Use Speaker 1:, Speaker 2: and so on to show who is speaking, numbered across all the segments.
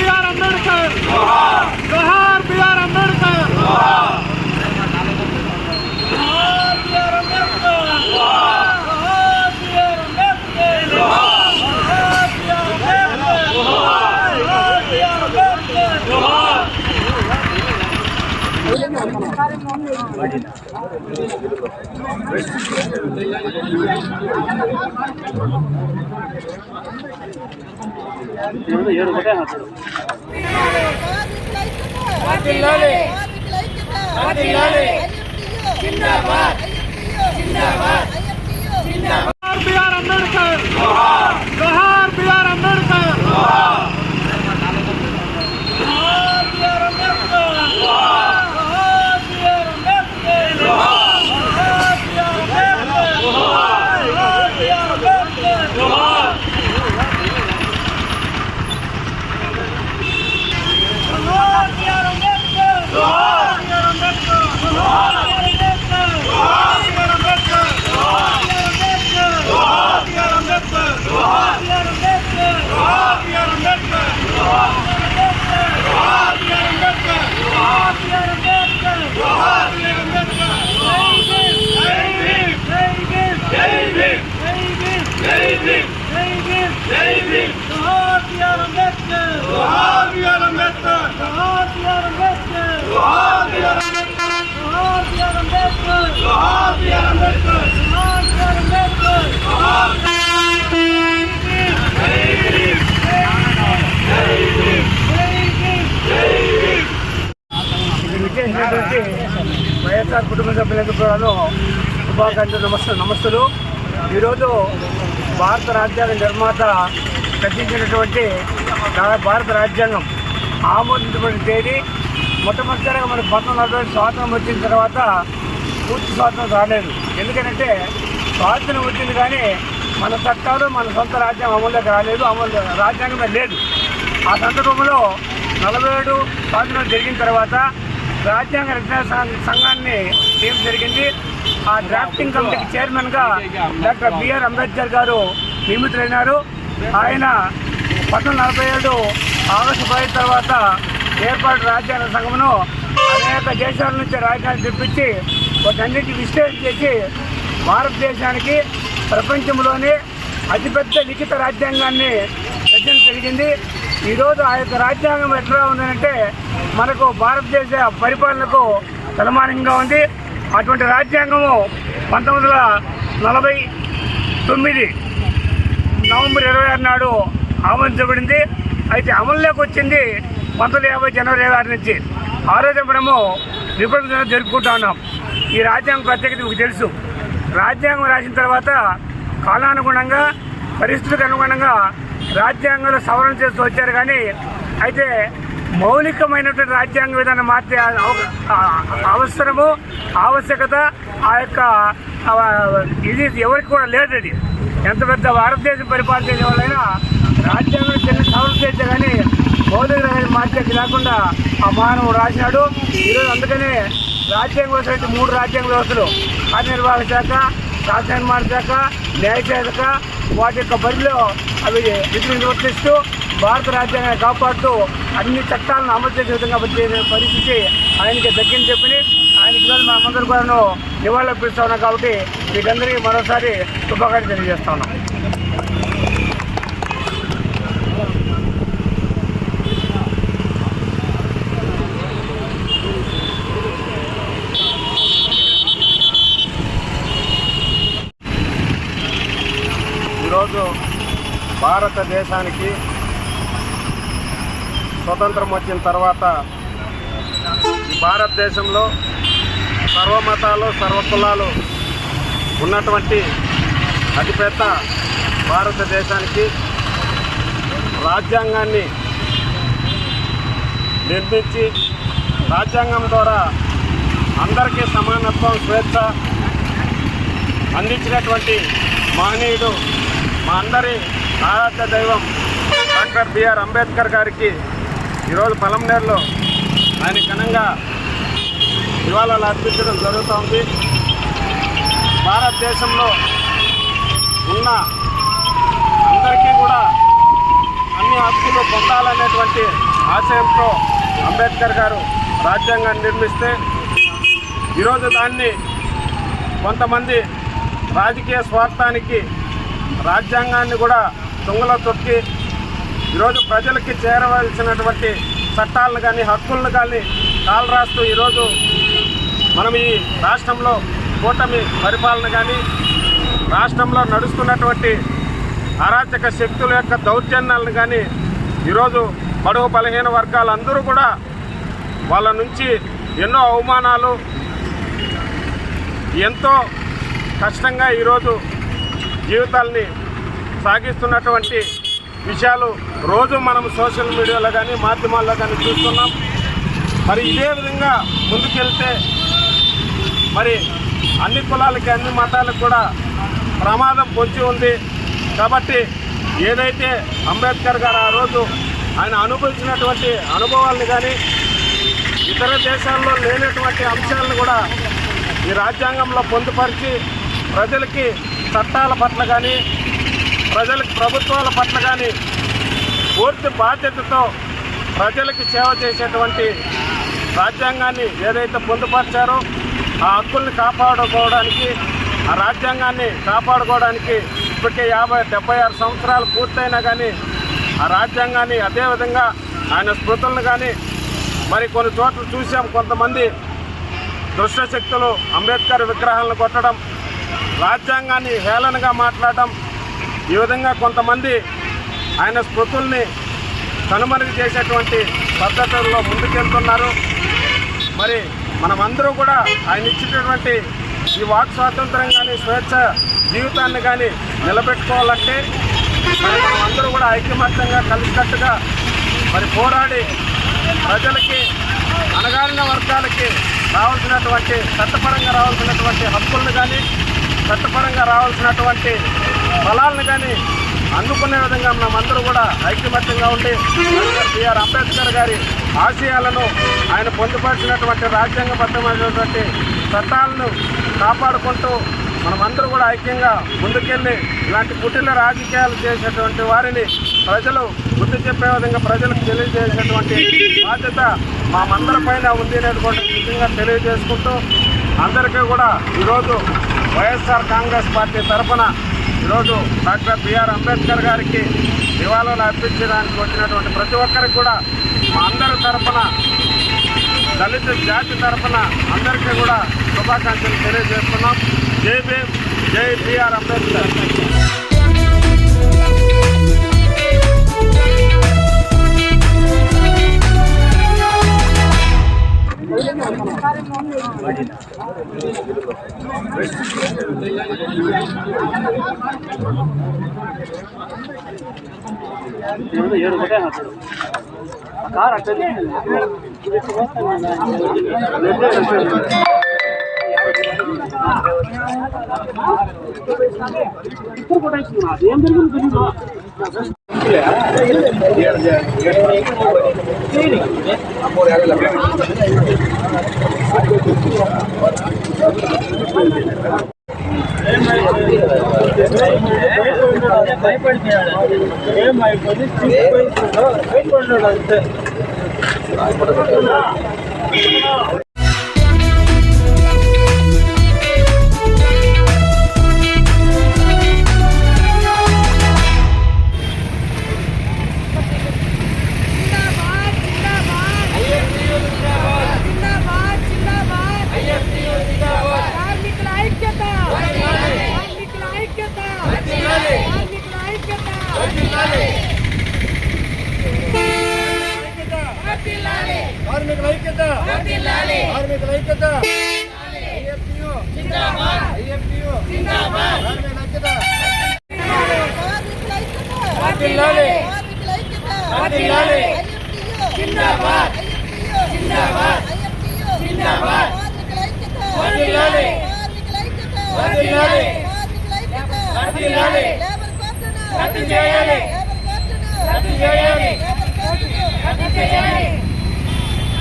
Speaker 1: BR Ambedkar జోహార్ BR Ambedkar BR Ambedkar జోహార్ BR Ambedkar YSR కుటుంబ సభ్యులకు కూడాను శుభాకాంక్షలు నమస్తులు. ఈరోజు భారత రాజ్యాంగ నిర్మాత రచించినటువంటి భారత రాజ్యాంగం ఆమోదించబడిన తేదీ మొట్టమొదటిసారిగా మనకు 1940 స్వాతంత్రం వచ్చిన తర్వాత పూర్తి స్వాతంత్రం రాలేదు. ఎందుకంటే స్వాతంత్రం వచ్చింది కానీ మన చట్టాలు మన సొంత రాజ్యాంగం అమల్లోకి రాలేదు, రాజ్యాంగమే లేదు. ఆ సందర్భంలో 47 స్వాతంత్రం జరిగిన తర్వాత రాజ్యాంగ రచనా సంఘాన్ని చేయడం జరిగింది. ఆ డ్రాఫ్టింగ్ కమిటీకి చైర్మన్గా డాక్టర్ బిఆర్ అంబేద్కర్ గారు నియమితులైనారు. ఆయన 1947 ఆగస్టు 10 తర్వాత ఏర్పాటు రాజ్యాంగ సంఘమును అనేక దేశాల నుంచి రాజ్యాంగం తెప్పించి వాటన్నిటి విశ్లేషణ చేసి భారతదేశానికి ప్రపంచంలోనే అతిపెద్ద లిఖిత రాజ్యాంగాన్ని రచన జరిగింది. ఈరోజు ఆ యొక్క రాజ్యాంగం ఎట్లా ఉందంటే మనకు భారతదేశ పరిపాలనకు సన్మానంగా ఉంది. అటువంటి రాజ్యాంగము 1949 నవంబర్ 26 నాడు ఆమోదించబడింది. అయితే అమల్లోకి వచ్చింది 1950 జనవరి 26 నుంచి. ఆ రోజు మనము రిపబ్లిక్ డే జరుపుకుంటా ఉన్నాం. ఈ రాజ్యాంగం ప్రత్యేకత మీకు తెలుసు. రాజ్యాంగం రాసిన తర్వాత కాలానుగుణంగా పరిస్థితులకు అనుగుణంగా రాజ్యాంగంలో సవరణ చేస్తూ వచ్చారు. కానీ అయితే మౌలికమైనటువంటి రాజ్యాంగ విధానం మార్చే అవసరము ఆవశ్యకత ఆ యొక్క ఇది ఎవరికి కూడా లేదు. అది ఎంత పెద్ద భారతదేశం పరిపాలన చేసే వాళ్ళైనా రాజ్యాంగం చిన్న సవరణ చేస్తే కానీ మౌలిక మార్చేది లేకుండా ఆ మానవుడు రాసినాడు. ఈరోజు అందుకనే రాజ్యాంగ వ్యవస్థ 3 రాజ్యాంగ వ్యవస్థలు: కార్యనిర్వాహక శాఖ, శాసన నిర్మాణ శాఖ, న్యాయశాఖ. వాటి యొక్క బరిలో అవి విధులు నిర్వర్తిస్తూ భారత రాజ్యాంగాన్ని కాపాడుతూ అన్ని చట్టాలను అమలు చేసే విధంగా పరిస్థితి ఆయనకి దక్కింది చెప్పి ఆయనకి మనమందరూ కూడా నివాళులర్పిస్తా ఉన్నాం. కాబట్టి వీటందరికీ మరోసారి శుభాకాంక్షలు తెలియజేస్తా ఉన్నాం.
Speaker 2: ఈరోజు భారతదేశానికి స్వతంత్రం వచ్చిన తర్వాత ఈ భారతదేశంలో సర్వమతాలు సర్వకులాలు ఉన్నటువంటి అతిపెద్ద భారతదేశానికి రాజ్యాంగాన్ని నిర్మించి రాజ్యాంగం ద్వారా అందరికీ సమానత్వం స్వేచ్ఛ అందించినటువంటి మహనీయుడు మా అందరి ఆరాధ్య దైవం డాక్టర్ బిఆర్ అంబేద్కర్ గారికి ఈరోజు పలమనేరులో ఆయన ఘనంగా నివాళులు అర్పించడం జరుగుతోంది. భారతదేశంలో ఉన్న అందరికీ కూడా అన్ని అన్ని హక్కులు పొందాలనేటువంటి ఆశయంతో అంబేద్కర్ గారు రాజ్యాంగాన్ని నిర్మిస్తే ఈరోజు దాన్ని కొంతమంది రాజకీయ స్వార్థానికి రాజ్యాంగాన్ని కూడా తుంగలో తొక్కి ఈరోజు ప్రజలకి చేరవలసినటువంటి చట్టాలను కానీ హక్కులను కానీ కాలరాస్తూ ఈరోజు మనం ఈ రాష్ట్రంలో కూటమి పరిపాలన కానీ రాష్ట్రంలో నడుస్తున్నటువంటి అరాచక శక్తుల యొక్క దౌర్జన్యాలను కానీ ఈరోజు బడుగు బలహీన వర్గాలందరూ కూడా వాళ్ళ నుంచి ఎన్నో అవమానాలు ఎంతో కష్టంగా ఈరోజు జీవితాల్ని సాగిస్తున్నటువంటి విషయాలు రోజు మనం సోషల్ మీడియాలో కానీ మాధ్యమాల్లో కానీ చూస్తున్నాం. మరి ఇదే విధంగా ముందుకెళ్తే మరి అన్ని కులాలకి అన్ని మతాలకు కూడా ప్రమాదం పొంచి ఉంది. కాబట్టి ఏదైతే అంబేద్కర్ గారు ఆ రోజు ఆయన అనుభవించినటువంటి అనుభవాలను కానీ ఇతర దేశాల్లో లేనటువంటి అంశాలను కూడా ఈ రాజ్యాంగంలో పొందుపరిచి ప్రజలకి చట్టాల పట్ల కానీ ప్రజలకు ప్రభుత్వాల పట్ల కానీ పూర్తి బాధ్యతతో ప్రజలకి సేవ చేసేటువంటి రాజ్యాంగాన్ని ఏదైతే పొందుపరిచారో ఆ హక్కుల్ని కాపాడుకోవడానికి ఆ రాజ్యాంగాన్ని కాపాడుకోవడానికి ఇప్పటికే 76 సంవత్సరాలు పూర్తయినా కానీ ఆ రాజ్యాంగాన్ని అదేవిధంగా ఆయన స్మృతులను కానీ మరి కొన్ని చోట్ల చూసాం. కొంతమంది దుష్ట శక్తులు అంబేద్కర్ విగ్రహాలను కొట్టడం, రాజ్యాంగాన్ని హేళనగా మాట్లాడడం, ఈ విధంగా కొంతమంది ఆయన స్మృతుల్ని కనుమరుగు చేసేటువంటి పద్ధతుల్లో ముందుకెళ్తున్నారు. మరి మనమందరూ కూడా ఆయన ఇచ్చినటువంటి ఈ వాక్ స్వాతంత్రం కానీ స్వేచ్ఛ జీవితాన్ని కానీ నిలబెట్టుకోవాలంటే మరి మనమందరూ కూడా ఐకమత్యంగా కలిసికట్టుగా మరి పోరాడి ప్రజలకి అణగారిన వర్గాలకి రావాల్సినటువంటి చట్టపరంగా రావాల్సినటువంటి హక్కులను కానీ చట్టపరంగా రావాల్సినటువంటి ఫలాలను కానీ అందుకునే విధంగా మనమందరూ కూడా ఐకమత్యంగా ఉండి బిఆర్ అంబేద్కర్ గారి ఆశయాలను ఆయన పొందుపరిచినటువంటి రాజ్యాంగబద్ధమైనటువంటి చట్టాలను కాపాడుకుంటూ మనమందరూ కూడా ఐక్యంగా ముందుకెళ్ళి ఇలాంటి కుటిల రాజకీయాలు చేసేటువంటి వారిని ప్రజలు బుద్ధి చెప్పే విధంగా ప్రజలకు తెలియజేసేటువంటి బాధ్యత మామందరిపైన ఉంది అనేది కూడా నిజంగా తెలియజేసుకుంటూ అందరికీ కూడా ఈరోజు వైఎస్ఆర్ కాంగ్రెస్ పార్టీ తరఫున ఈరోజు డాక్టర్ బిఆర్ అంబేద్కర్ గారికి నివాళులు అర్పించడానికి వచ్చినటువంటి ప్రతి ఒక్కరికి కూడా మా అందరి తరఫున దళిత జాతి తరఫున అందరికీ కూడా శుభాకాంక్షలు తెలియజేస్తున్నాం. జై భీమ్, జై బిఆర్ అంబేద్కర్.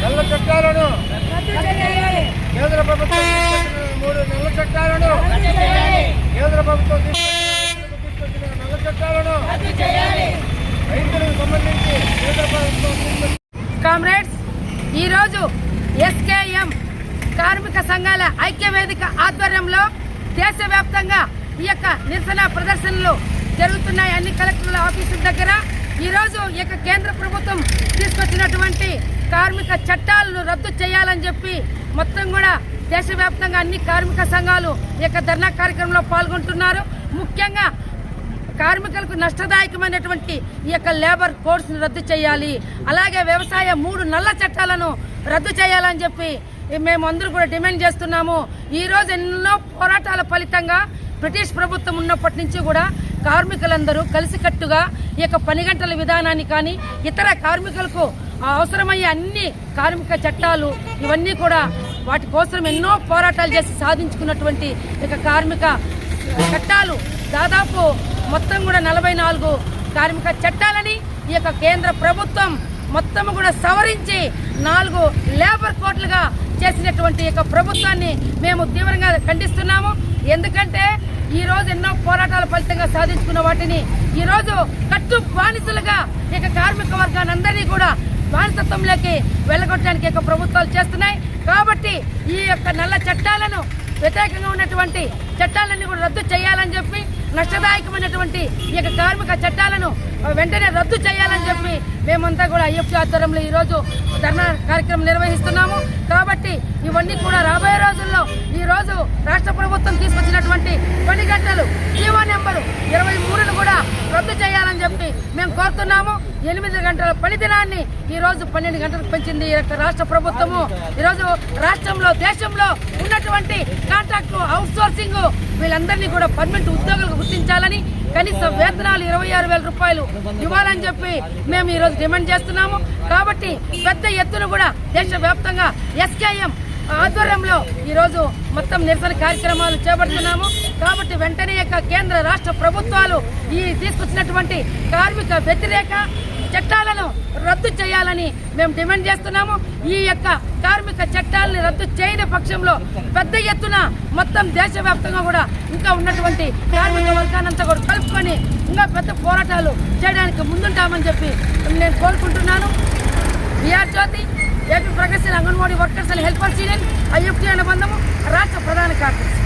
Speaker 2: నల్ల చట్టాలను కేంద్ర ప్రభుత్వం 3 నల్ల చట్టాలను కేంద్ర ప్రభుత్వం తీసుకొచ్చిన నల్ల చట్టాలను రైతులకు సంబంధించి కేంద్ర ప్రభుత్వం
Speaker 3: కామ్రేడ్స్, ఈరోజు ఎస్కేఎం కార్మిక సంఘాల ఐక్యవేదిక ఆధ్వర్యంలో దేశవ్యాప్తంగా ఈ యొక్క నిరసన ప్రదర్శనలు జరుగుతున్నాయి. అన్ని కలెక్టర్ల ఆఫీసుల దగ్గర ఈరోజు ఈ యొక్క కేంద్ర ప్రభుత్వం తీసుకొచ్చినటువంటి కార్మిక చట్టాలను రద్దు చేయాలని చెప్పి మొత్తం కూడా దేశవ్యాప్తంగా అన్ని కార్మిక సంఘాలు ఈ యొక్క ధర్నా కార్యక్రమంలో పాల్గొంటున్నారు. ముఖ్యంగా కార్మికులకు నష్టదాయకమైనటువంటి ఈ యొక్క లేబర్ కోడ్స్ను రద్దు చేయాలి, అలాగే వ్యవసాయ 3 నల్ల చట్టాలను రద్దు చేయాలని చెప్పి మేము అందరూ కూడా డిమాండ్ చేస్తున్నాము. ఈరోజు ఎన్నో పోరాటాల ఫలితంగా బ్రిటిష్ ప్రభుత్వం ఉన్నప్పటి నుంచి కూడా కార్మికులందరూ కలిసికట్టుగా ఈ యొక్క పని గంటల విధానాన్ని కానీ ఇతర కార్మికులకు అవసరమయ్యే అన్ని కార్మిక చట్టాలు ఇవన్నీ కూడా వాటి కోసం ఎన్నో పోరాటాలు చేసి సాధించుకున్నటువంటి ఇక కార్మిక చట్టాలు దాదాపు మొత్తం కూడా 44 కార్మిక చట్టాలని ఈ యొక్క కేంద్ర ప్రభుత్వం మొత్తం కూడా సవరించి 4 లేబర్ కోడ్లుగా చేసినటువంటి యొక్క ప్రభుత్వాన్ని మేము తీవ్రంగా ఖండిస్తున్నాము. ఎందుకంటే ఈ రోజు ఎన్నో పోరాటాల ఫలితంగా సాధించుకున్న వాటిని ఈ రోజు కట్టు బానిసలుగా ఇక కార్మిక వర్గాన్ని అందరినీ కూడా బానిసత్వంలోకి వెళ్ళగొట్టడానికి యొక్క ప్రభుత్వాలు చేస్తున్నాయి. కాబట్టి ఈ యొక్క నల్ల చట్టాలను వ్యతిరేకంగా ఉన్నటువంటి చట్టాలన్నీ కూడా రద్దు చేయాలని చెప్పి, నష్టదాయకమైనటువంటి ఈ యొక్క కార్మిక చట్టాలను వెంటనే రద్దు చేయాలని చెప్పి మేమంతా కూడా ఐఎఫ్టీ ఆధ్వర్యంలో ఈరోజు ధర్నా కార్యక్రమం నిర్వహిస్తున్నాము. కాబట్టి ఇవన్నీ కూడా రాబోయే రోజుల్లో ఈ రోజు రాష్ట్ర ప్రభుత్వం తీసుకొచ్చినటువంటి పని గంటలు జీవో నెంబరు 23ను కూడా రద్దు చేయాలని చెప్పి మేము కోరుతున్నాము. 8 గంటల పని దినాన్ని ఈ రోజు 12 గంటలకు పెంచింది ఈ యొక్క రాష్ట్ర ప్రభుత్వము. ఈరోజు రాష్ట్రంలో దేశంలో ఉన్నటువంటి కాంట్రాక్టు అవుట్ సోర్సింగ్ వీళ్ళందరినీ కూడా పర్మనెంట్ ఉద్యోగులకు గుర్తించాలని, కనీస వేతనాలు 26,000 రూపాయలు ఇవ్వాలని చెప్పి మేము ఈరోజు డిమాండ్ చేస్తున్నాము. కాబట్టి పెద్ద ఎత్తున కూడా దేశవ్యాప్తంగా ఎస్కేఎం ఆధ్వర్యంలో ఈరోజు మొత్తం నిరసన కార్యక్రమాలు చేపడుతున్నాము. కాబట్టి వెంటనే యొక్క కేంద్ర రాష్ట్ర ప్రభుత్వాలు ఈ తీసుకొచ్చినటువంటి కార్మిక వ్యతిరేక చట్టాలను రద్దు చేయాలని మేము డిమాండ్ చేస్తున్నాము. ఈ యొక్క కార్మిక చట్టాలను రద్దు చేయని పక్షంలో పెద్ద ఎత్తున మొత్తం దేశవ్యాప్తంగా కూడా ఇంకా ఉన్నటువంటి కార్మిక వర్గానంతా కూడా కలుపుకొని ఇంకా పెద్ద పోరాటాలు చేయడానికి ముందుంటామని చెప్పి నేను కోరుకుంటున్నాను. బిఆర్ జ్యోతి, ఏపీ ప్రగతిశీల anganwadi workers and helpers union, IFT అనుబంధము, రాష్ట్ర ప్రధాన కార్యదర్శి.